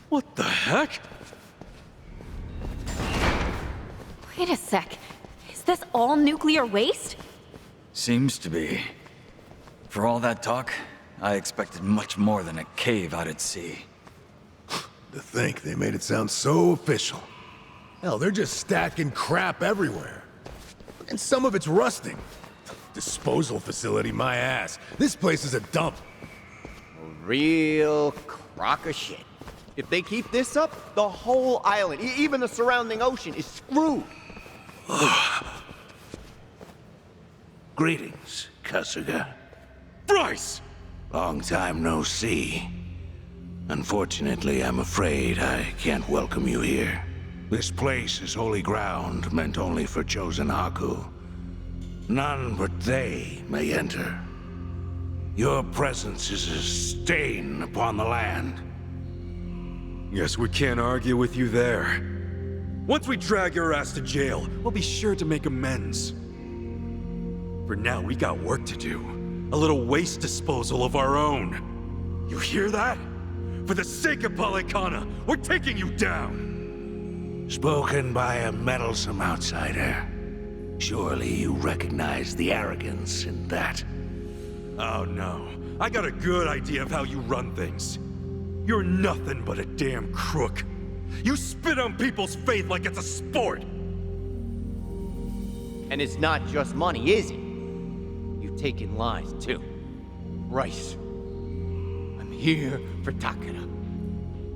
What the heck? Wait a sec. Is this all nuclear waste? Seems to be. For all that talk, I expected much more than a cave out at sea. To think they made it sound so official. Hell, they're just stacking crap everywhere. And some of it's rusting. Disposal facility, my ass. This place is a dump. A real crock of shit. If they keep this up, the whole island, even the surrounding ocean, is screwed. Greetings, Kasuga. Bryce! Long time no see. Unfortunately, I'm afraid I can't welcome you here. This place is holy ground meant only for chosen Haku. None but they may enter. Your presence is a stain upon the land. Yes, we can't argue with you there. Once we drag your ass to jail, we'll be sure to make amends. For now, we got work to do. A little waste disposal of our own. You hear that? For the sake of Polycana, we're taking you down! Spoken by a meddlesome outsider. Surely you recognize the arrogance in that. Oh no, I got a good idea of how you run things. You're nothing but a damn crook. You spit on people's faith like it's a sport! And it's not just money, is it? You've taken lies, too. Bryce. I'm here for Takeda.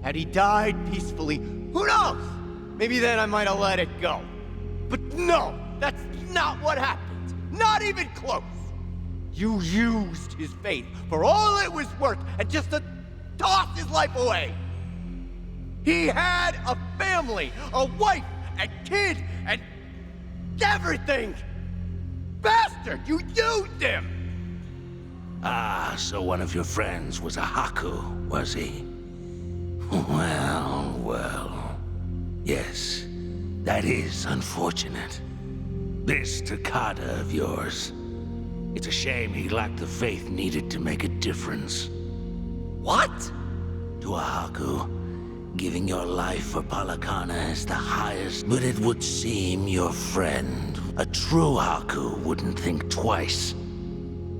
Had he died peacefully, who knows? Maybe then I might have let it go. But no, that's not what happened. Not even close. You used his faith for all it was worth and just to toss his life away. He had a family, a wife, and kid, and everything. Bastard, you used him! Ah, so one of your friends was a Haku, was he? Well, well. Yes, that is unfortunate. This Takeda of yours. It's a shame he lacked the faith needed to make a difference. What? To a Haku, giving your life for Polycana is the highest, but it would seem your friend, a true Haku, wouldn't think twice.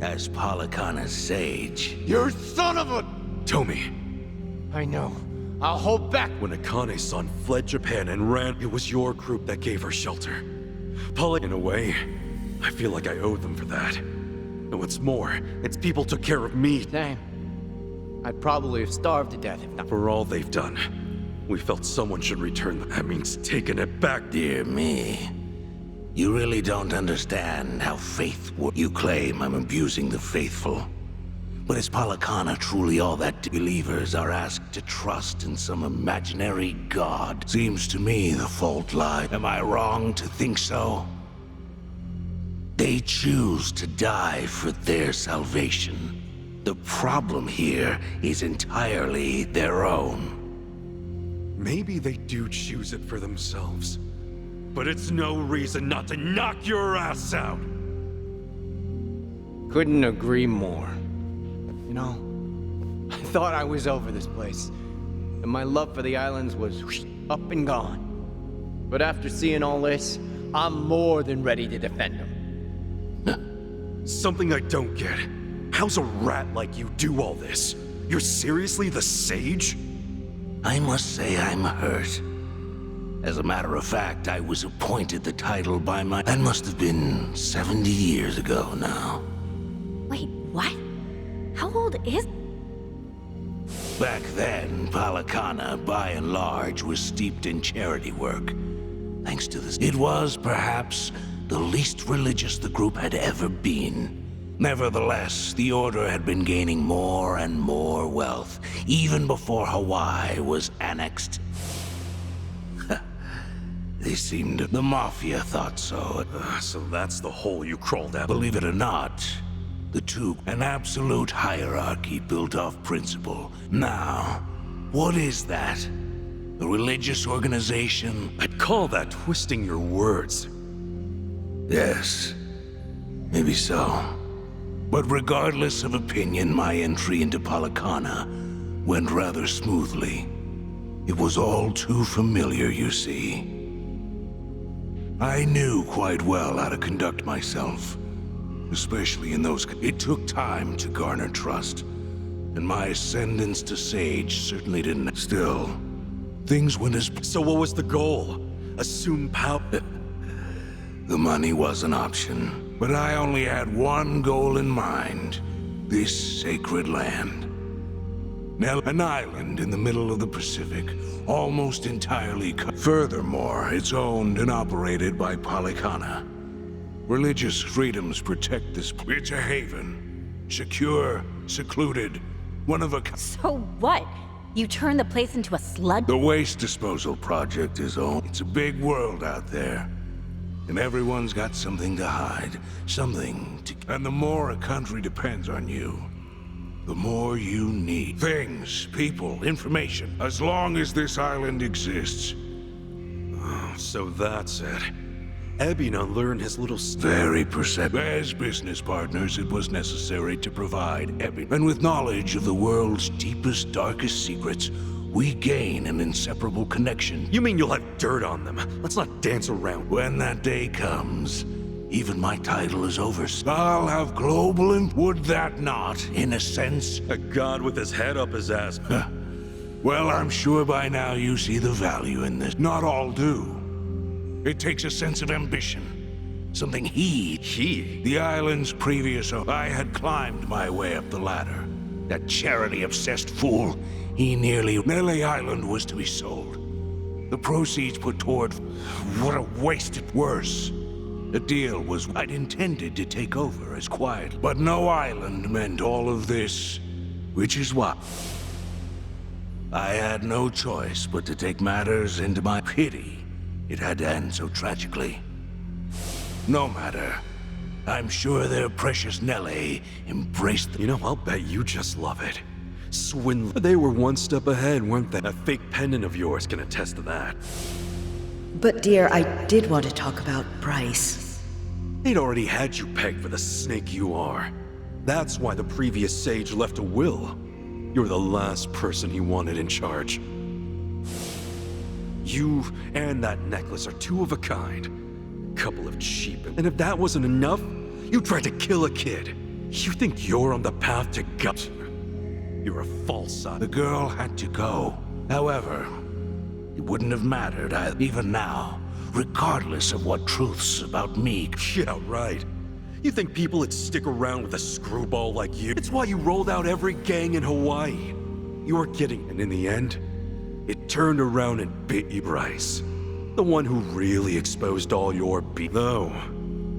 As Polycana's sage. You son of a... Tomi, I know. I'll hold back. when Akane's son fled Japan and ran, it was your group that gave her shelter. In a way, I feel like I owe them for that. And what's more, its people took care of me. Same. I'd probably have starved to death if not... For all they've done, we felt someone should return them. That means taking it back. Dear me. You really don't understand how you claim I'm abusing the faithful. But is Polycana truly all that believers are asked to trust in some imaginary god? Seems to me the fault lies. Am I wrong to think so? They choose to die for their salvation. The problem here is entirely their own. Maybe they do choose it for themselves. But it's no reason not to knock your ass out! Couldn't agree more. You know, I thought I was over this place, and my love for the islands was up and gone. But after seeing all this, I'm more than ready to defend them. Something I don't get. How's a rat like you do all this? You're seriously the sage? I must say I'm hurt. As a matter of fact, I was appointed the title by my... That must have been 70 years ago now. Wait, what? How old is... Back then, Polycana, by and large, was steeped in charity work. Thanks to this, it was, perhaps, the least religious the group had ever been. Nevertheless, the Order had been gaining more and more wealth, even before Hawaii was annexed. They seemed... The Mafia thought so. So that's the hole you crawled out. Believe it or not, the two, an absolute hierarchy built off principle. Now, what is that? A religious organization? I'd call that twisting your words. Yes, maybe so. But regardless of opinion, my entry into Polycana went rather smoothly. It was all too familiar, you see. I knew quite well how to conduct myself, especially in those... It took time to garner trust, and my ascendance to Sage certainly didn't. Still, things went as... So what was the goal? Assume power? The money was an option, but I only had one goal in mind. This sacred land. Now, an island in the middle of the Pacific, almost entirely Furthermore, it's owned and operated by Polycana. Religious freedoms protect this... It's a haven. Secure, secluded, one of a... So what? You turned the place into a sludge? The waste disposal project is owned. It's a big world out there. And everyone's got something to hide, something to... And the more a country depends on you, the more you need. Things, people, information. As long as this island exists. Oh, so that's it. Ebina learned his little Very perceptive. As business partners, it was necessary to provide Ebina. And with knowledge of the world's deepest, darkest secrets, we gain an inseparable connection. You mean you'll have dirt on them? Let's not dance around. When that day comes, even my title is over. I'll have global would that not, in a sense? A god with his head up his ass. Well, I'm sure by now you see the value in this. Not all do. It takes a sense of ambition. Something He? The island's previous owner. I had climbed my way up the ladder. That charity-obsessed fool, he nearly... Nele Island was to be sold. The proceeds put toward... What a waste. Worse. The deal was I'd intended to take over as quiet. But no island meant all of this, which is why I had no choice but to take matters into my pity. It had to end so tragically. No matter. I'm sure their precious Nelly embraced the... You know, I'll bet you just love it. Swindler. They were one step ahead, weren't they? That fake pendant of yours can attest to that. But dear, I did want to talk about Bryce. They'd already had you pegged for the snake you are. That's why the previous sage left a will. You were the last person he wanted in charge. You and that necklace are two of a kind. Couple of cheap... And if that wasn't enough, you tried to kill a kid. You think you're on the path to gut? You're a false son. The girl had to go. However, it wouldn't have mattered even now, regardless of what truths about me... Yeah, right. You think people would stick around with a screwball like you? It's why you rolled out every gang in Hawaii. You were kidding, and in the end, it turned around and bit you, Bryce. The one who really exposed all your Though,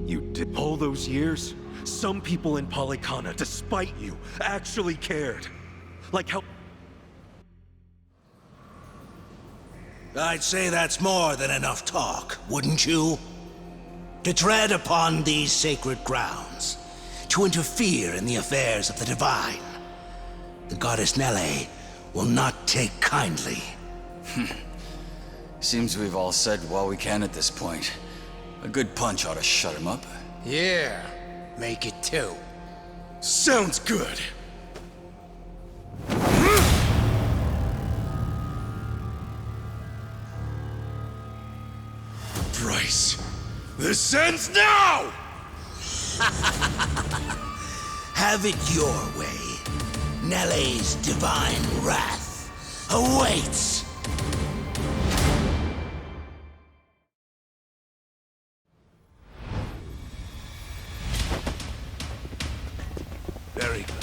you did. All those years, some people in Polycana, despite you, actually cared. Like how... I'd say that's more than enough talk, wouldn't you? To tread upon these sacred grounds, to interfere in the affairs of the divine. The goddess Nele will not take kindly. Seems we've all said what we can at this point. A good punch ought to shut him up. Yeah, make it two. Sounds good. Bryce, this ends now! Have it your way. Nele's divine wrath awaits. Very good.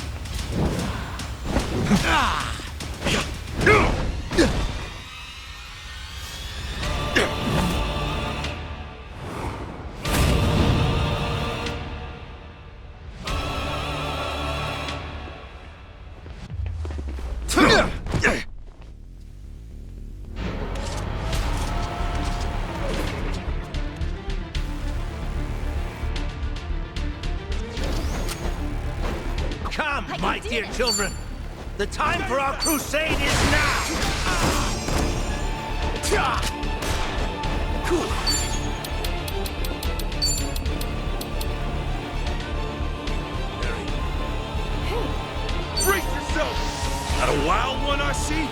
Come, my dear children. The time for our crusade is now. Brace yourself! Got a wild one, I see?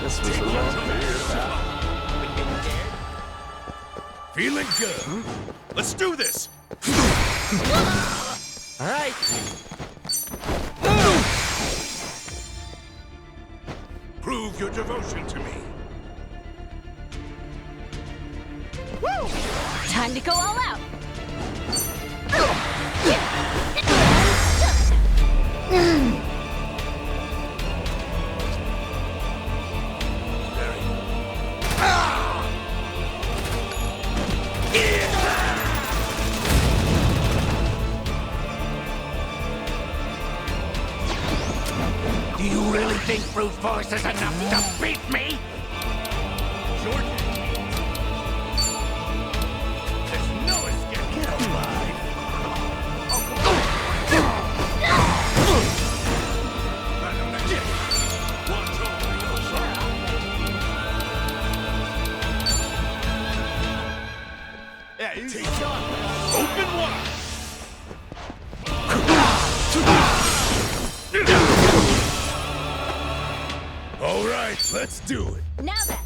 This was a long Feeling good. Let's do this! All right. Prove your devotion to me. Time to go all out. Do you really think brute force is enough to beat me? There's no escape. Get alive. Yeah, he's open wide! All right, let's do it. Now then.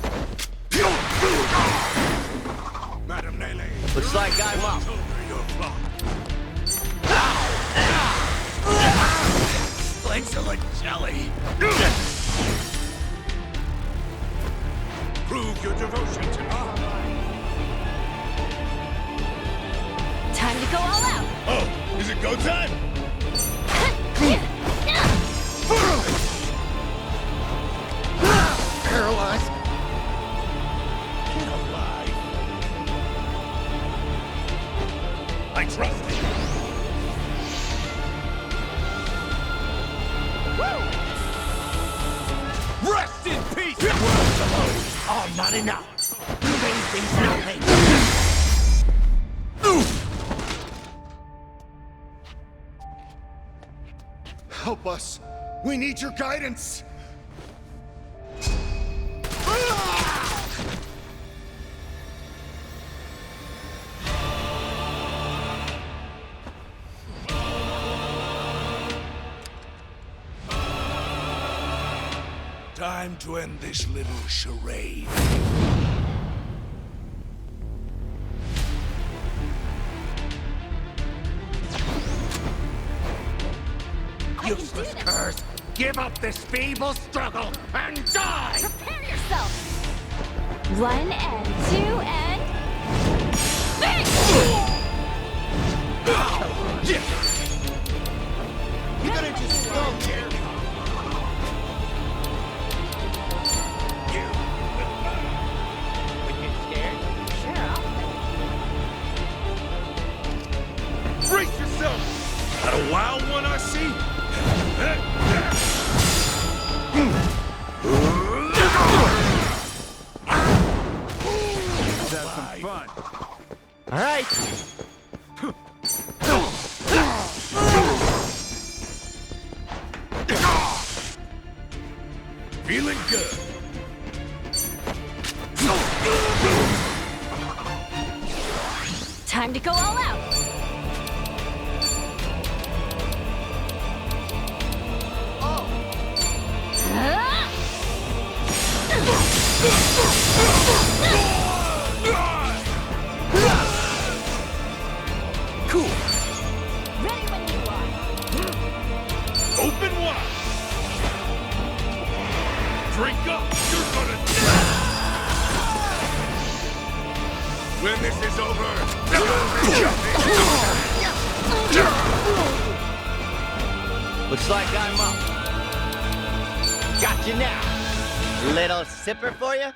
Madam Nele. Looks like I'm up. Over your flock. Legs are like jelly. Prove your devotion to me. Time to go all out. Oh, is it go time? Paralyzed. Get alive. I trust you. Rest in peace! Oh, not enough. You made things no hate. Help us. We need your guidance. Time to end this little charade. Useless curse! Give up this feeble struggle and die! Prepare yourself. 1 and 2 and... Bang! You gotta just go here. We get scared? Sure, I'll Brace yourself! Got a wild one, I see? Let's have some fun. All right. Feeling good. Time to go all out. Cool. Ready when you are. Open wide! Drink up! You're gonna die! When this is over, Looks like I'm up. Got you now. Little sipper for you?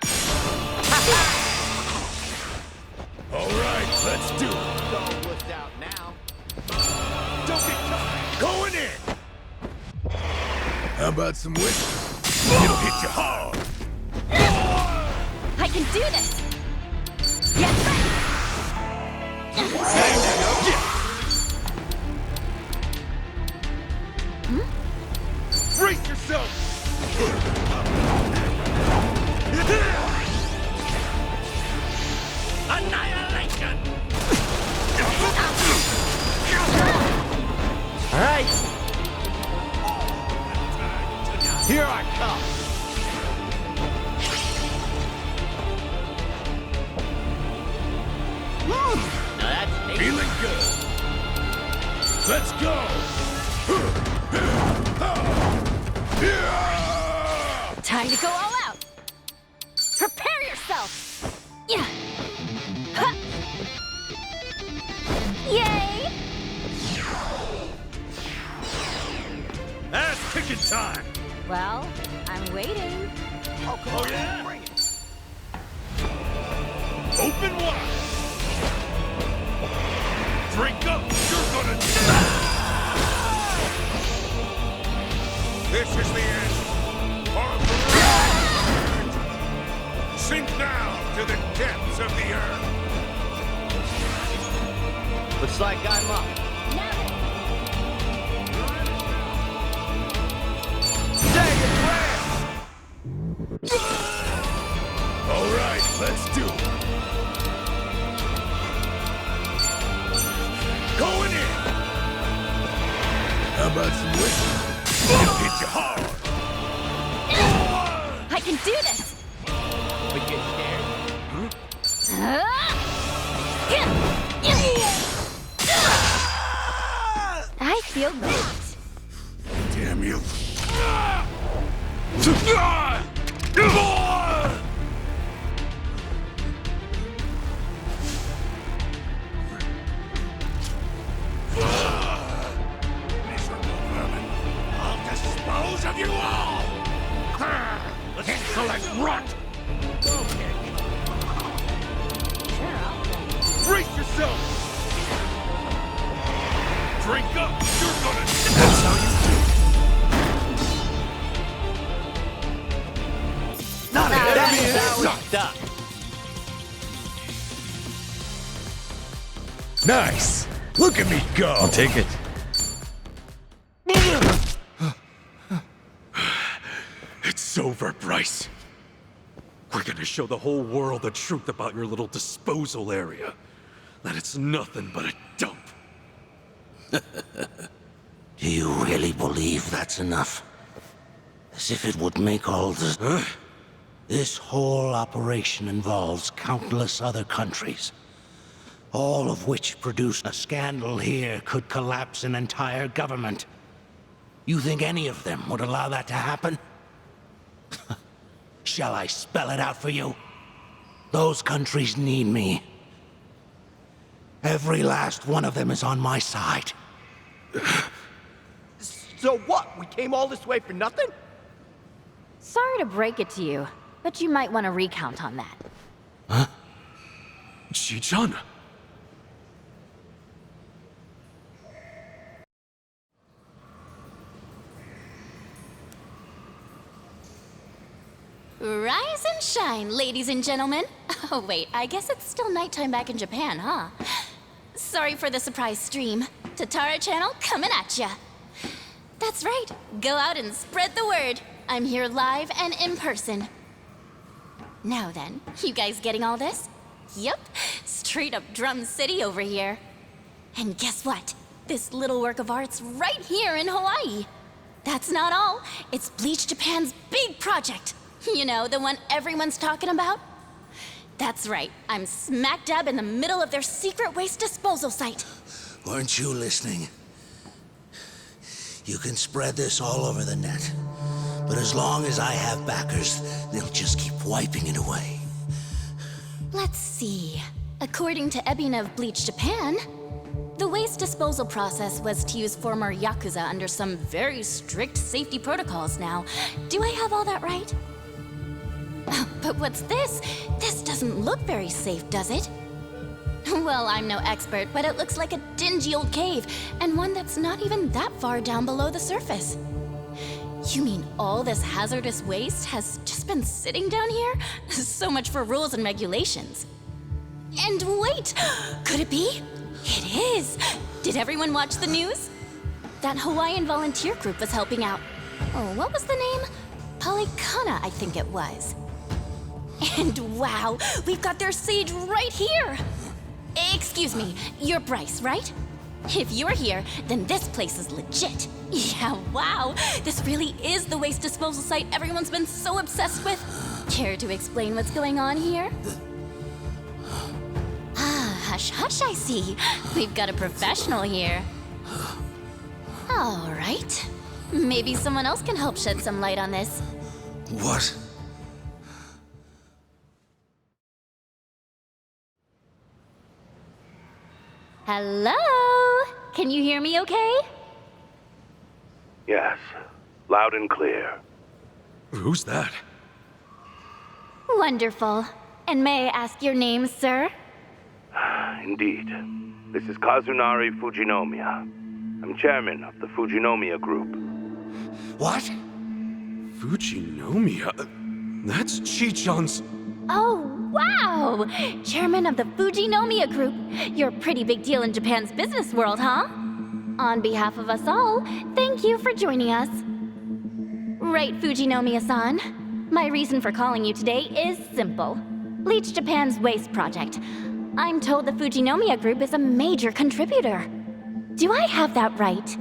All right, let's do it. Don't wuss out now. don't get caught! Going in. How about some whiskey? It'll hit you hard. I can do this. Yes, sir. Brace yourself! Annihilation! Now that's tasty. Feeling good. Let's go. Time to go all out. Prepare yourself. Yeah. Ha. Yay! Ass kicking time! Well, I'm waiting. Oh yeah? Open wide! Drink up! You're gonna... This is the end! Sink down to the depths of the earth! Looks like I'm up. Say it, All right, let's do it. Going in. How about some whiskey? It'll hit you hard. I can do this. We get scared. I feel great. Damn you. Miserable vermin. I'll dispose of you all. Insolent rot. Brace yourself! Drink up! You're gonna... That's how you do. Not a heavy Sucked up. Nice. Look at me go. I'll take it. It's over, Bryce. We're gonna show the whole world the truth about your little disposal area. That it's nothing but a dump. Do you really believe that's enough? As if it would make all the... Huh? This whole operation involves countless other countries, all of which produce a scandal here could collapse an entire government. You think any of them would allow that to happen? Shall I spell it out for you? Those countries need me. Every last one of them is on my side. So what? We came all this way for nothing? Sorry to break it to you, but you might want to recount on that. Ji-chan. Rise and shine, ladies and gentlemen. Oh wait, I guess it's still nighttime back in Japan, huh? Sorry for the surprise stream. Tatara channel coming at ya. That's right, go out and spread the word. I'm here live and in person. Now then, you guys getting all this? Yup, straight up Drum City over here. And guess what? This little work of art's right here in Hawaii. That's not all. It's Bleach Japan's big project. You know, the one everyone's talking about? That's right, I'm smack dab in the middle of their secret waste disposal site. Weren't you listening? You can spread this all over the net. But as long as I have backers, they'll just keep wiping it away. Let's see. According to Ebina of Bleach Japan, the waste disposal process was to use former Yakuza under some very strict safety protocols now. Do I have all that right? Oh, but what's this? This doesn't look very safe, does it? Well, I'm no expert, but it looks like a dingy old cave, and one that's not even that far down below the surface. You mean all this hazardous waste has just been sitting down here? So much for rules and regulations. And wait, could it be? It is! Did everyone watch the news? That Hawaiian volunteer group was helping out. Oh, what was the name? Polycana, I think it was. And wow, we've got their sage right here! Excuse me, you're Bryce, right? If you're here, then this place is legit. Yeah, wow, this really is the waste disposal site everyone's been so obsessed with. Care to explain what's going on here? Ah, a Hush, hush, I see. We've got a professional here. All right. Maybe someone else can help shed some light on this. What? Hello? Can you hear me okay? Yes, loud and clear. Who's that? Wonderful. And may I ask your name, sir? Indeed. This is Kazunari Fujinomiya. I'm chairman of the Fujinomiya Group. What? Fujinomiya? That's Chi-chan's... Oh, wow! Chairman of the Fujinomiya Group. You're a pretty big deal in Japan's business world, huh? On behalf of us all, thank you for joining us. Right, Fujinomiya-san. My reason for calling you today is simple. Bleach Japan's waste project. I'm told the Fujinomiya Group is a major contributor. Do I have that right?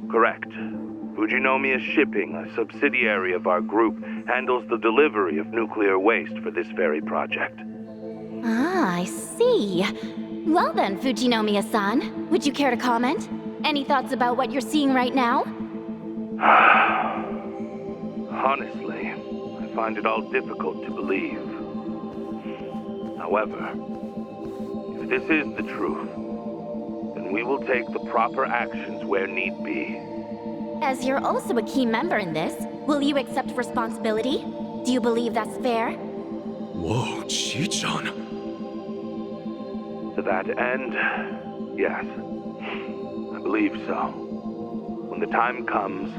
Correct. Fujinomiya Shipping, a subsidiary of our group, handles the delivery of nuclear waste for this very project. Ah, I see. Well then, Fujinomiya-san, would you care to comment? Any thoughts about what you're seeing right now? Honestly, I find it all difficult to believe. However, if this is the truth, then we will take the proper actions where need be. As you're also a key member in this, will you accept responsibility? Do you believe that's fair? Whoa, Chi-chan. To that end, yes, I believe so. When the time comes,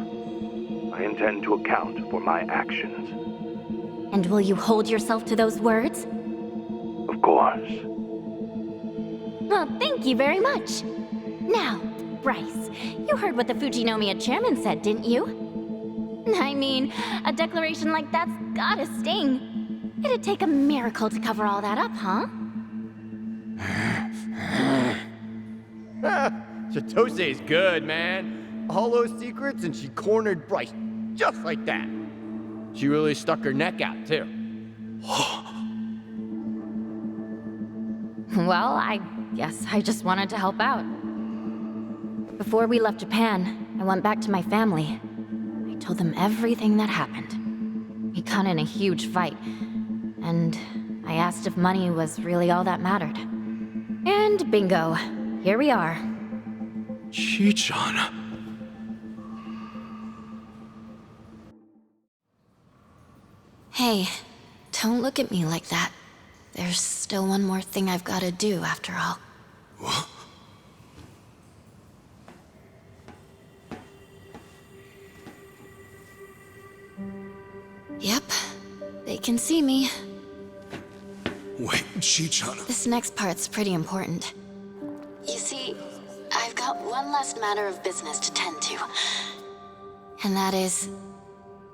I intend to account for my actions. And will you hold yourself to those words? Of course. Well, thank you very much. Now, Bryce, you heard what the Fujinomiya chairman said, didn't you? I mean, a declaration like that's gotta sting. It'd take a miracle to cover all that up, huh? Chitose's good, man. All those secrets, and she cornered Bryce just like that. She really stuck her neck out, too. Well, I guess I just wanted to help out. Before we left Japan, I went back to my family. I told them everything that happened. We got in a huge fight, and I asked if money was really all that mattered. And bingo, here we are. Chi-chan. Hey, don't look at me like that. There's still one more thing I've got to do after all. What? Yep, they can see me. Wait, Chi-chan. This next part's pretty important. You see, I've got one last matter of business to tend to. And that is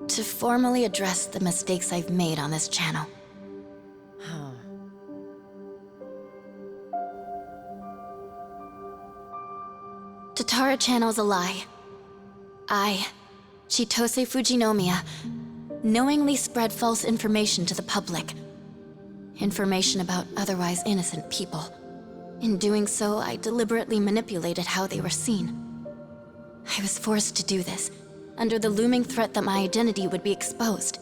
to formally address the mistakes I've made on this channel. Tatara Channel's a lie. I, Chitose Fujinomiya, knowingly spread false information to the public. Information about otherwise innocent people. In doing so, I deliberately manipulated how they were seen. I was forced to do this, under the looming threat that my identity would be exposed.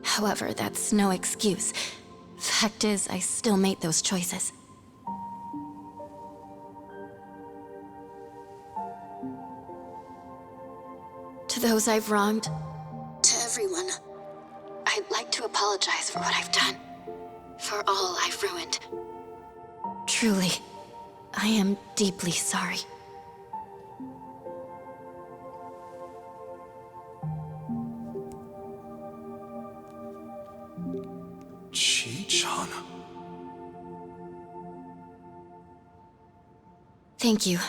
However, that's no excuse. Fact is, I still made those choices. To those I've wronged, to everyone, I'd like to apologize for what I've done. For all I've ruined. Truly, I am deeply sorry. Chi-chan. Thank you,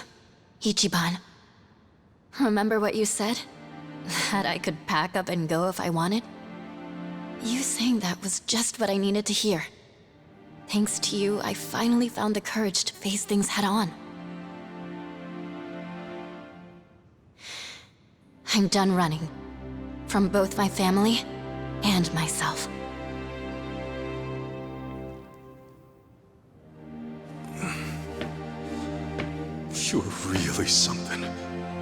Ichiban. Remember what you said? That I could pack up and go if I wanted? You saying that was just what I needed to hear. Thanks to you, I finally found the courage to face things head on. I'm done running. From both my family and myself. You're really something,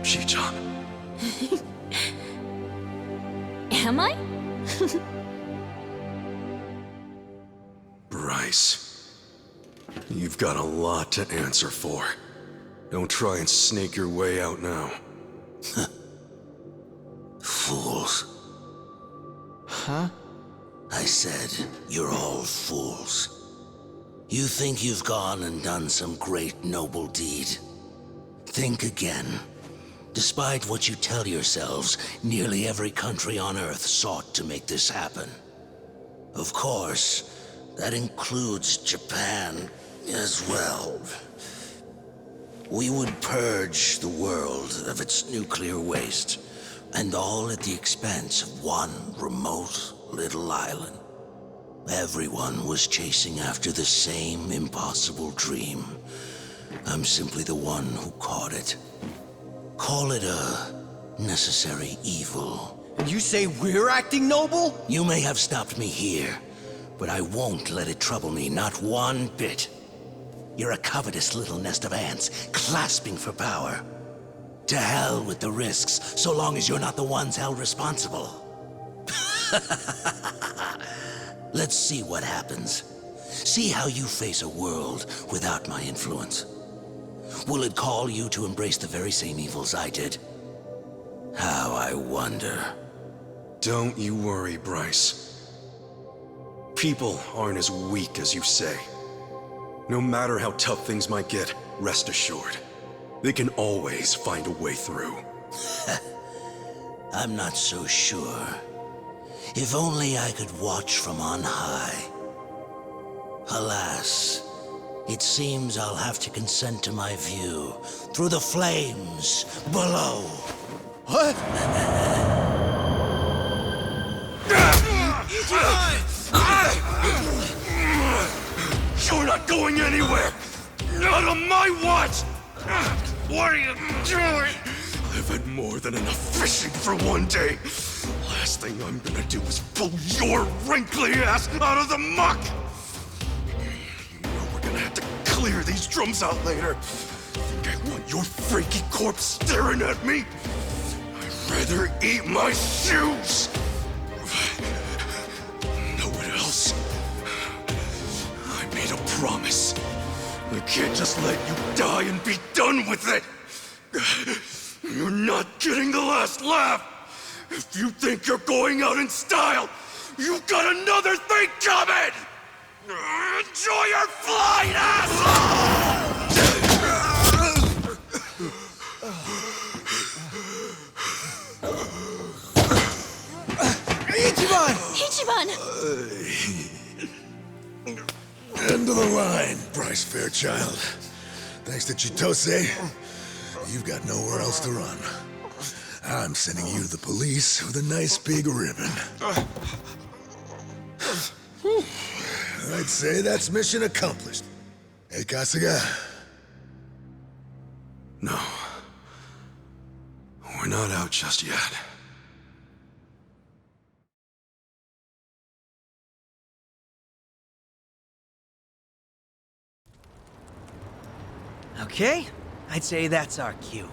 Shijan. Am I? Bryce, you've got a lot to answer for. Don't try and snake your way out now. Fools. Huh? I said, you're all fools. You think you've gone and done some great noble deed. Think again. Despite what you tell yourselves, nearly every country on Earth sought to make this happen. Of course, that includes Japan as well. We would purge the world of its nuclear waste, and all at the expense of one remote little island. Everyone was chasing after the same impossible dream. I'm simply the one who caught it. Call it a necessary evil. And you say we're acting noble? You may have stopped me here, but I won't let it trouble me, not one bit. You're a covetous little nest of ants, clasping for power. To hell with the risks, so long as you're not the ones held responsible. Let's see what happens. See how you face a world without my influence. Will it call you to embrace the very same evils I did? How I wonder. Don't you worry, Bryce. People aren't as weak as you say. No matter how tough things might get, rest assured, they can always find a way through. I'm not so sure. If only I could watch from on high. Alas, it seems I'll have to consent to my view through the flames below. What? You're not going anywhere! Not on my watch! What are you doing? I've had more than enough fishing for one day. Last thing I'm gonna do is pull your wrinkly ass out of the muck! You know we're gonna have to clear these drums out later. Think I want your freaky corpse staring at me? I'd rather eat my shoes! Know what else? I made a promise. I can't just let you die and be done with it! You're not getting the last laugh! If you think you're going out in style, you've got another thing coming! Enjoy your flight, asshole! Ichiban! Ichiban! End of the line, Bryce Fairchild. Thanks to Chitose, you've got nowhere else to run. I'm sending you to the police with a nice big ribbon. I'd say that's mission accomplished. Hey, Kasuga? No. We're not out just yet. Okay, I'd say that's our cue.